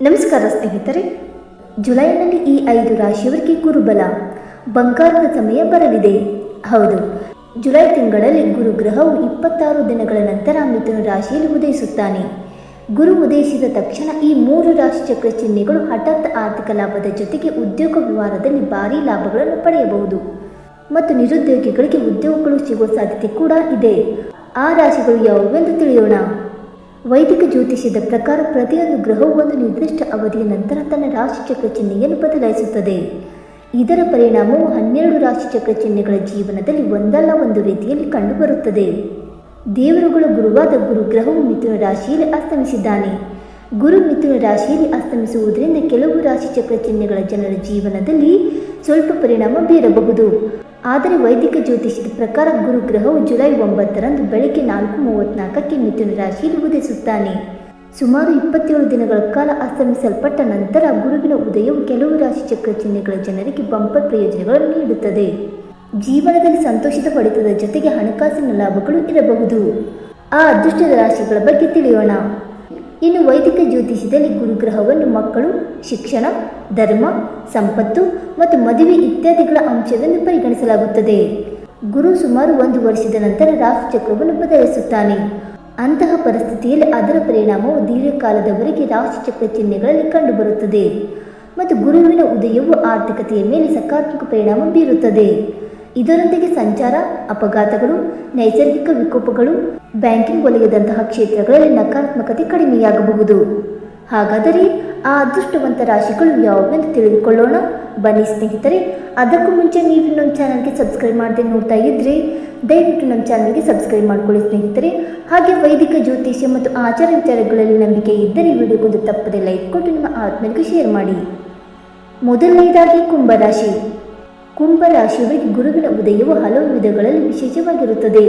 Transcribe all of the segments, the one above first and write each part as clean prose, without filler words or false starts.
ನಮಸ್ಕಾರ ಸ್ನೇಹಿತರೆ, ಜುಲೈನಲ್ಲಿ ಈ 5 ರಾಶಿಯವರಿಗೆ ಗುರುಬಲ ಬಂಗಾರದ ಸಮಯ ಬರಲಿದೆ. ಹೌದು, ಜುಲೈ ತಿಂಗಳಲ್ಲಿ ಗುರು ಗ್ರಹವು 26 ದಿನಗಳ ನಂತರ ಮಿಥುನ ರಾಶಿಯಲ್ಲಿ ಉದಯಿಸುತ್ತಾನೆ. ಗುರು ಉದಯಿಸಿದ ತಕ್ಷಣ ಈ 3 ರಾಶಿ ಚಕ್ರ ಚಿಹ್ನೆಗಳು ಹಠಾತ್ ಆರ್ಥಿಕ ಲಾಭದ ಜೊತೆಗೆ ಉದ್ಯೋಗ ವ್ಯವಹಾರದಲ್ಲಿ ಭಾರೀ ಲಾಭಗಳನ್ನು ಪಡೆಯಬಹುದು ಮತ್ತು ನಿರುದ್ಯೋಗಿಗಳಿಗೆ ಉದ್ಯೋಗಗಳು ಸಿಗುವ ಸಾಧ್ಯತೆ ಕೂಡ ಇದೆ. ಆ ರಾಶಿಗಳು ಯಾವುವೆಂದು ತಿಳಿಯೋಣ. ವೈದಿಕ ಜ್ಯೋತಿಷ್ಯದ ಪ್ರಕಾರ ಪ್ರತಿಯೊಂದು ಗ್ರಹವು ಒಂದು ನಿರ್ದಿಷ್ಟ ಅವಧಿಯ ನಂತರ ತನ್ನ ರಾಶಿಚಕ್ರ ಚಿಹ್ನೆಯನ್ನು ಬದಲಾಯಿಸುತ್ತದೆ. ಇದರ ಪರಿಣಾಮವು 12 ರಾಶಿಚಕ್ರ ಚಿಹ್ನೆಗಳ ಜೀವನದಲ್ಲಿ ಒಂದಲ್ಲ ಒಂದು ರೀತಿಯಲ್ಲಿ ಕಂಡುಬರುತ್ತದೆ. ದೇವರುಗಳ ಗುರುವಾದ ಗುರು ಗ್ರಹವು ಮಿಥುನ ರಾಶಿಯಲ್ಲಿ ಅಸ್ತಮಿಸಿದ್ದಾನೆ. ಗುರು ಮಿಥುನ ರಾಶಿಯಲ್ಲಿ ಅಸ್ತಮಿಸುವುದರಿಂದ ಕೆಲವು ರಾಶಿಚಕ್ರ ಚಿಹ್ನೆಗಳ ಜನರ ಜೀವನದಲ್ಲಿ ಸ್ವಲ್ಪ ಪರಿಣಾಮ ಬೀರಬಹುದು. ಆದರೆ ವೈದಿಕ ಜ್ಯೋತಿಷ್ಯದ ಪ್ರಕಾರ ಗುರು ಗ್ರಹವು ಜುಲೈ 9ರಂದು ಬೆಳಗ್ಗೆ 4:34ಕ್ಕೆ ಮಿಥುನ ರಾಶಿಯಲ್ಲಿ ಉದಯಿಸುತ್ತಾನೆ. ಸುಮಾರು 27 ದಿನಗಳ ಕಾಲ ಅಸ್ತಮಿಸಲ್ಪಟ್ಟ ನಂತರ ಗುರುವಿನ ಉದಯವು ಕೆಲವು ರಾಶಿಚಕ್ರ ಚಿಹ್ನೆಗಳ ಜನರಿಗೆ ಬಂಪರ್ ಪ್ರಯೋಜನಗಳನ್ನು ನೀಡುತ್ತದೆ. ಜೀವನದಲ್ಲಿ ಸಂತೋಷದ ಹೊಡೆತದ ಜೊತೆಗೆ ಹಣಕಾಸಿನ ಲಾಭಗಳು ಇರಬಹುದು. ಆ ಅದೃಷ್ಟದ ರಾಶಿಗಳ ಬಗ್ಗೆ ತಿಳಿಯೋಣ. ಇನ್ನು ವೈದಿಕ ಜ್ಯೋತಿಷ್ಯದಲ್ಲಿ ಗುರುಗ್ರಹವನ್ನು ಮಕ್ಕಳು, ಶಿಕ್ಷಣ, ಧರ್ಮ, ಸಂಪತ್ತು ಮತ್ತು ಮದುವೆ ಇತ್ಯಾದಿಗಳ ಅಂಶವೆಂದು ಪರಿಗಣಿಸಲಾಗುತ್ತದೆ. ಗುರು ಸುಮಾರು 1 ವರ್ಷದ ನಂತರ ರಾಶಿಚಕ್ರವನ್ನು ಬದಲಿಸುತ್ತಾನೆ. ಅಂತಹ ಪರಿಸ್ಥಿತಿಯಲ್ಲಿ ಅದರ ಪರಿಣಾಮವು ದೀರ್ಘಕಾಲದವರೆಗೆ ರಾಶಿಚಕ್ರ ಚಿಹ್ನೆಗಳಲ್ಲಿ ಕಂಡುಬರುತ್ತದೆ ಮತ್ತು ಗುರುವಿನ ಉದಯವು ಆರ್ಥಿಕತೆಯ ಮೇಲೆ ಸಕಾರಾತ್ಮಕ ಪರಿಣಾಮ ಬೀರುತ್ತದೆ. ಇದರೊಂದಿಗೆ ಸಂಚಾರ, ಅಪಘಾತಗಳು, ನೈಸರ್ಗಿಕ ವಿಕೋಪಗಳು, ಬ್ಯಾಂಕಿಂಗ್ ವಲಯದಂತಹ ಕ್ಷೇತ್ರಗಳಲ್ಲಿ ನಕಾರಾತ್ಮಕತೆ ಕಡಿಮೆಯಾಗಬಹುದು. ಹಾಗಾದರೆ ಆ ಅದೃಷ್ಟವಂತ ರಾಶಿಗಳು ಯಾವುವೆಂದು ತಿಳಿದುಕೊಳ್ಳೋಣ. ಬನ್ನಿ ಸ್ನೇಹಿತರೆ, ಅದಕ್ಕೂ ಮುಂಚೆ ನೀವು ನಮ್ಮ ಚಾನಲ್ಗೆ ಸಬ್ಸ್ಕ್ರೈಬ್ ಮಾಡದೆ ನೋಡ್ತಾ ಇದ್ದರೆ ದಯವಿಟ್ಟು ನಮ್ಮ ಚಾನಲ್ಗೆ ಸಬ್ಸ್ಕ್ರೈಬ್ ಮಾಡ್ಕೊಳ್ಳಿ ಸ್ನೇಹಿತರೆ. ಹಾಗೆ ವೈದಿಕ ಜ್ಯೋತಿಷ್ಯ ಮತ್ತು ಆಚಾರ ವಿಚಾರಗಳಲ್ಲಿ ನಂಬಿಕೆ ಇದ್ದರೆ ವಿಡಿಯೋಗೊಂದು ತಪ್ಪದೆ ಲೈಕ್ ಕೊಟ್ಟು ನಿಮ್ಮ ಆತ್ಮನಿಗೆ ಶೇರ್ ಮಾಡಿ. ಮೊದಲನೆಯದಾಗಿ ಕುಂಭರಾಶಿ. ಕುಂಭರಾಶಿಯವರಿಗೆ ಗುರುವಿನ ಉದಯವು ಹಲವು ವಿಧಗಳಲ್ಲಿ ವಿಶೇಷವಾಗಿರುತ್ತದೆ.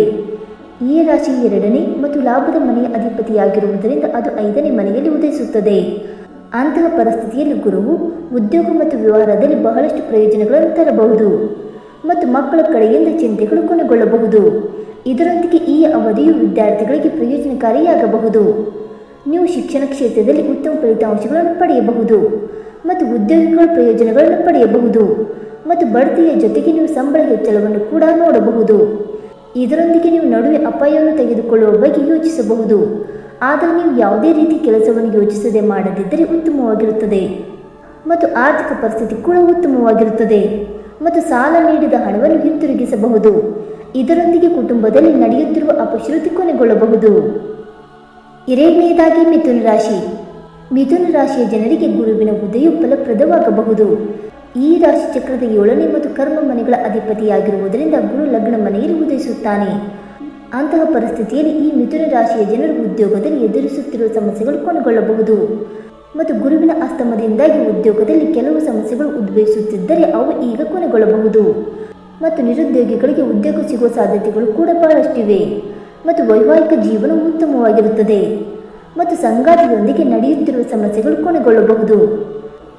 ಈ ರಾಶಿ 2ನೇ ಮತ್ತು ಲಾಭದ ಮನೆಯ ಅಧಿಪತಿಯಾಗಿರುವುದರಿಂದ ಅದು 5ನೇ ಮನೆಯಲ್ಲಿ ಉದಯಿಸುತ್ತದೆ. ಅಂತಹ ಪರಿಸ್ಥಿತಿಯಲ್ಲಿ ಗುರುವು ಉದ್ಯೋಗ ಮತ್ತು ವ್ಯವಹಾರದಲ್ಲಿ ಬಹಳಷ್ಟು ಪ್ರಯೋಜನಗಳನ್ನು ತರಬಹುದು ಮತ್ತು ಮಕ್ಕಳ ಕಡೆಯಿಂದ ಚಿಂತೆಗಳು ಕೊನೆಗೊಳ್ಳಬಹುದು. ಇದರೊಂದಿಗೆ ಈ ಅವಧಿಯು ವಿದ್ಯಾರ್ಥಿಗಳಿಗೆ ಪ್ರಯೋಜನಕಾರಿಯಾಗಬಹುದು. ನೀವು ಶಿಕ್ಷಣ ಕ್ಷೇತ್ರದಲ್ಲಿ ಉತ್ತಮ ಫಲಿತಾಂಶಗಳನ್ನು ಪಡೆಯಬಹುದು ಮತ್ತು ಉದ್ಯೋಗಿಗಳ ಪ್ರಯೋಜನಗಳನ್ನು ಪಡೆಯಬಹುದು ಮತ್ತು ಬಡ್ತಿಯ ಜೊತೆಗೆ ನೀವು ಸಂಬಳ ಹೆಚ್ಚಳವನ್ನು ಕೂಡ ನೋಡಬಹುದು. ಇದರೊಂದಿಗೆ ನೀವು ನಡುವೆ ಅಪಾಯವನ್ನು ತೆಗೆದುಕೊಳ್ಳುವ ಬಗ್ಗೆ ಯೋಚಿಸಬಹುದು. ಆದರೆ ನೀವು ಯಾವುದೇ ರೀತಿ ಕೆಲಸವನ್ನು ಯೋಚಿಸದೆ ಮಾಡದಿದ್ದರೆ ಉತ್ತಮವಾಗಿರುತ್ತದೆ ಮತ್ತು ಆರ್ಥಿಕ ಪರಿಸ್ಥಿತಿ ಕೂಡ ಉತ್ತಮವಾಗಿರುತ್ತದೆ ಮತ್ತು ಸಾಲ ನೀಡಿದ ಹಣವನ್ನು ಹಿಂತಿರುಗಿಸಬಹುದು. ಇದರೊಂದಿಗೆ ಕುಟುಂಬದಲ್ಲಿ ನಡೆಯುತ್ತಿರುವ ಅಪಶ್ರುತಿ ಕೊನೆಗೊಳ್ಳಬಹುದು. ಎರಡನೆಯದಾಗಿ ಮಿಥುನ ರಾಶಿ. ಮಿಥುನ ರಾಶಿಯ ಜನರಿಗೆ ಗುರುವಿನ ಉದಯವು ಫಲಪ್ರದವಾಗಬಹುದು. ಈ ರಾಶಿ ಚಕ್ರದ 7ನೇ ಮತ್ತು ಕರ್ಮ ಮನೆಗಳ ಅಧಿಪತಿಯಾಗಿರುವುದರಿಂದ ಗುರು ಲಗ್ನ ಮನೆಯಲ್ಲಿ ಉದಯಿಸುತ್ತಾನೆ. ಅಂತಹ ಪರಿಸ್ಥಿತಿಯಲ್ಲಿ ಈ ಮಿಥುನ ರಾಶಿಯ ಜನರು ಉದ್ಯೋಗದಲ್ಲಿ ಎದುರಿಸುತ್ತಿರುವ ಸಮಸ್ಯೆಗಳು ಕೊನೆಗೊಳ್ಳಬಹುದು ಮತ್ತು ಗುರುವಿನ ಅಸ್ತಮದಿಂದಾಗಿ ಉದ್ಯೋಗದಲ್ಲಿ ಕೆಲವು ಸಮಸ್ಯೆಗಳು ಉದ್ಭವಿಸುತ್ತಿದ್ದರೆ ಅವು ಈಗ ಕೊನೆಗೊಳ್ಳಬಹುದು ಮತ್ತು ನಿರುದ್ಯೋಗಿಗಳಿಗೆ ಉದ್ಯೋಗ ಸಿಗುವ ಸಾಧ್ಯತೆಗಳು ಕೂಡ ಬಹಳಷ್ಟಿವೆ ಮತ್ತು ವೈವಾಹಿಕ ಜೀವನ ಉತ್ತಮವಾಗಿರುತ್ತದೆ ಮತ್ತು ಸಂಗಾತಿಯೊಂದಿಗೆ ನಡೆಯುತ್ತಿರುವ ಸಮಸ್ಯೆಗಳು ಕೊನೆಗೊಳ್ಳಬಹುದು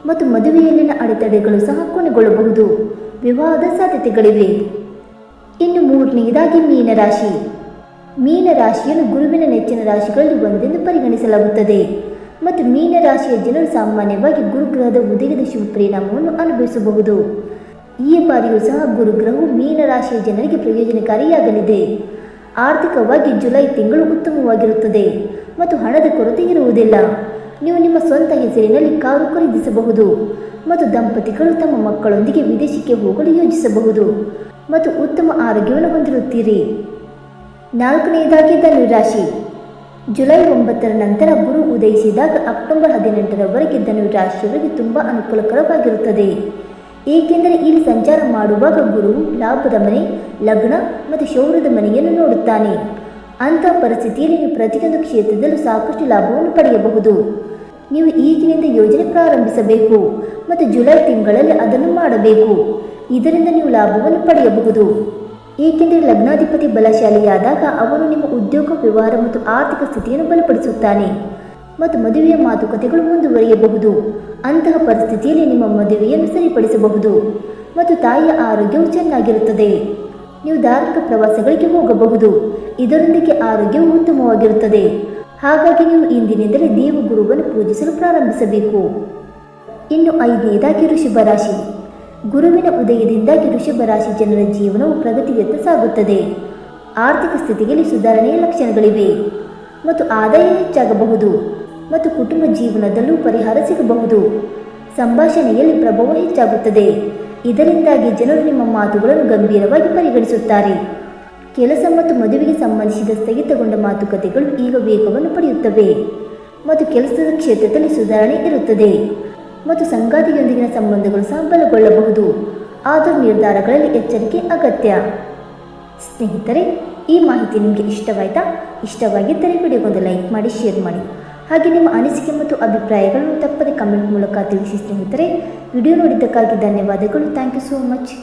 ಮತ್ತು ಮದುವೆಯಲ್ಲಿನ ಅಡೆತಡೆಗಳು ಸಹ ಕೊನೆಗೊಳ್ಳಬಹುದು. ವಿವಾಹದ ಸಾಧ್ಯತೆಗಳಿವೆ. ಇನ್ನು ಮೂರನೆಯದಾಗಿ ಮೀನರಾಶಿ. ಮೀನರಾಶಿಯನ್ನು ಗುರುವಿನ ನೆಚ್ಚಿನ ರಾಶಿಗಳಲ್ಲಿ ಒಂದೆಂದು ಪರಿಗಣಿಸಲಾಗುತ್ತದೆ ಮತ್ತು ಮೀನರಾಶಿಯ ಜನರು ಸಾಮಾನ್ಯವಾಗಿ ಗುರುಗ್ರಹದ ಉದಯದ ಶುಭ ಪರಿಣಾಮವನ್ನು ಅನುಭವಿಸಬಹುದು. ಈ ಬಾರಿಯೂ ಸಹ ಗುರುಗ್ರಹವು ಮೀನರಾಶಿಯ ಜನರಿಗೆ ಪ್ರಯೋಜನಕಾರಿಯಾಗಲಿದೆ. ಆರ್ಥಿಕವಾಗಿ ಜುಲೈ ತಿಂಗಳು ಉತ್ತಮವಾಗಿರುತ್ತದೆ ಮತ್ತು ಹಣದ ಕೊರತೆ ಇರುವುದಿಲ್ಲ. ನೀವು ನಿಮ್ಮ ಸ್ವಂತ ಹೆಸರಿನಲ್ಲಿ ಕಾರು ಖರೀದಿಸಬಹುದು ಮತ್ತು ದಂಪತಿಗಳು ತಮ್ಮ ಮಕ್ಕಳೊಂದಿಗೆ ವಿದೇಶಕ್ಕೆ ಹೋಗಲು ಯೋಜಿಸಬಹುದು ಮತ್ತು ಉತ್ತಮ ಆರೋಗ್ಯವನ್ನು ಹೊಂದಿರುತ್ತೀರಿ. ನಾಲ್ಕನೆಯದಾಗಿ ಧನುರಾಶಿ. ಜುಲೈ 9ರ ನಂತರ ಗುರು ಉದಯಿಸಿದಾಗ ಅಕ್ಟೋಬರ್ 18ರವರೆಗೆ ಧನುರಾಶಿಯವರಿಗೆ ತುಂಬ ಅನುಕೂಲಕರವಾಗಿರುತ್ತದೆ. ಏಕೆಂದರೆ ಇಲ್ಲಿ ಸಂಚಾರ ಮಾಡುವಾಗ ಗುರುವು ಲಾಭದ ಮನೆ, ಲಗ್ನ ಮತ್ತು ಶೌರ್ಯದ ಮನೆಯನ್ನು ನೋಡುತ್ತಾನೆ. ಅಂತಹ ಪರಿಸ್ಥಿತಿಯಲ್ಲಿ ನೀವು ಪ್ರತಿಯೊಂದು ಕ್ಷೇತ್ರದಲ್ಲೂ ಸಾಕಷ್ಟು ಲಾಭವನ್ನು ಪಡೆಯಬಹುದು. ನೀವು ಈಗಿನಿಂದ ಯೋಜನೆ ಪ್ರಾರಂಭಿಸಬೇಕು ಮತ್ತು ಜುಲೈ ತಿಂಗಳಲ್ಲಿ ಅದನ್ನು ಮಾಡಬೇಕು. ಇದರಿಂದ ನೀವು ಲಾಭವನ್ನು ಪಡೆಯಬಹುದು. ಏಕೆಂದರೆ ಲಗ್ನಾಧಿಪತಿ ಬಲಶಾಲಿಯಾದಾಗ ಅವನು ನಿಮ್ಮ ಉದ್ಯೋಗ, ವ್ಯವಹಾರ ಮತ್ತು ಆರ್ಥಿಕ ಸ್ಥಿತಿಯನ್ನು ಬಲಪಡಿಸುತ್ತಾನೆ ಮತ್ತು ಮದುವೆಯ ಮಾತುಕತೆಗಳು ಮುಂದುವರಿಯಬಹುದು. ಅಂತಹ ಪರಿಸ್ಥಿತಿಯಲ್ಲಿ ನಿಮ್ಮ ಮದುವೆಯನ್ನು ಸರಿಪಡಿಸಬಹುದು ಮತ್ತು ತಾಯಿಯ ಆರೋಗ್ಯವು ಚೆನ್ನಾಗಿರುತ್ತದೆ. ನೀವು ಧಾರ್ಮಿಕ ಪ್ರವಾಸಗಳಿಗೆ ಹೋಗಬಹುದು. ಇದರೊಂದಿಗೆ ಆರೋಗ್ಯವು ಉತ್ತಮವಾಗಿರುತ್ತದೆ. ಹಾಗಾಗಿ ನೀವು ಇಂದಿನಿಂದಲೇ ದೇವಗುರುವನ್ನು ಪೂಜಿಸಲು ಪ್ರಾರಂಭಿಸಬೇಕು. ಇನ್ನು 5ನೇದಾಗಿ ವೃಷಭ ರಾಶಿ. ಗುರುವಿನ ಉದಯದಿಂದಾಗಿ ವೃಷಭ ರಾಶಿ ಜನರ ಜೀವನವು ಪ್ರಗತಿಯತ್ತ ಸಾಗುತ್ತದೆ. ಆರ್ಥಿಕ ಸ್ಥಿತಿಯಲ್ಲಿ ಸುಧಾರಣೆಯ ಲಕ್ಷಣಗಳಿವೆ ಮತ್ತು ಆದಾಯ ಹೆಚ್ಚಾಗಬಹುದು ಮತ್ತು ಕುಟುಂಬ ಜೀವನದಲ್ಲೂ ಪರಿಹಾರ ಸಿಗಬಹುದು. ಸಂಭಾಷಣೆಯಲ್ಲಿ ಪ್ರಭಾವ ಹೆಚ್ಚಾಗುತ್ತದೆ. ಇದರಿಂದಾಗಿ ಜನರು ನಿಮ್ಮ ಮಾತುಗಳನ್ನು ಗಂಭೀರವಾಗಿ ಪರಿಗಣಿಸುತ್ತಾರೆ. ಕೆಲಸ ಮತ್ತು ಮದುವೆಗೆ ಸಂಬಂಧಿಸಿದ ಸ್ಥಗಿತಗೊಂಡ ಮಾತುಕತೆಗಳು ಈಗ ವೇಗವನ್ನು ಪಡೆಯುತ್ತವೆ ಮತ್ತು ಕೆಲಸದ ಕ್ಷೇತ್ರದಲ್ಲಿ ಸುಧಾರಣೆ ಇರುತ್ತದೆ ಮತ್ತು ಸಂಗಾತಿಯೊಂದಿಗಿನ ಸಂಬಂಧಗಳು ಸಹ ಬಲಗೊಳ್ಳಬಹುದು. ಆದರೂ ನಿರ್ಧಾರಗಳಲ್ಲಿ ಎಚ್ಚರಿಕೆ ಅಗತ್ಯ. ಸ್ನೇಹಿತರೆ, ಈ ಮಾಹಿತಿ ನಿಮಗೆ ಇಷ್ಟವಾಯಿತಾ? ಇಷ್ಟವಾಗಿದ್ದರೆ ವಿಡಿಯೋಗೊಂದು ಲೈಕ್ ಮಾಡಿ, ಶೇರ್ ಮಾಡಿ. ಹಾಗೆ ನಿಮ್ಮ ಅನಿಸಿಕೆ ಮತ್ತು ಅಭಿಪ್ರಾಯಗಳನ್ನು ತಪ್ಪದೆ ಕಮೆಂಟ್ ಮೂಲಕ ತಿಳಿಸಿ. ಸ್ನೇಹಿತರೆ, ವಿಡಿಯೋ ನೋಡಿದ್ದಕ್ಕಾಗಿ ಧನ್ಯವಾದಗಳು. Thank you so much.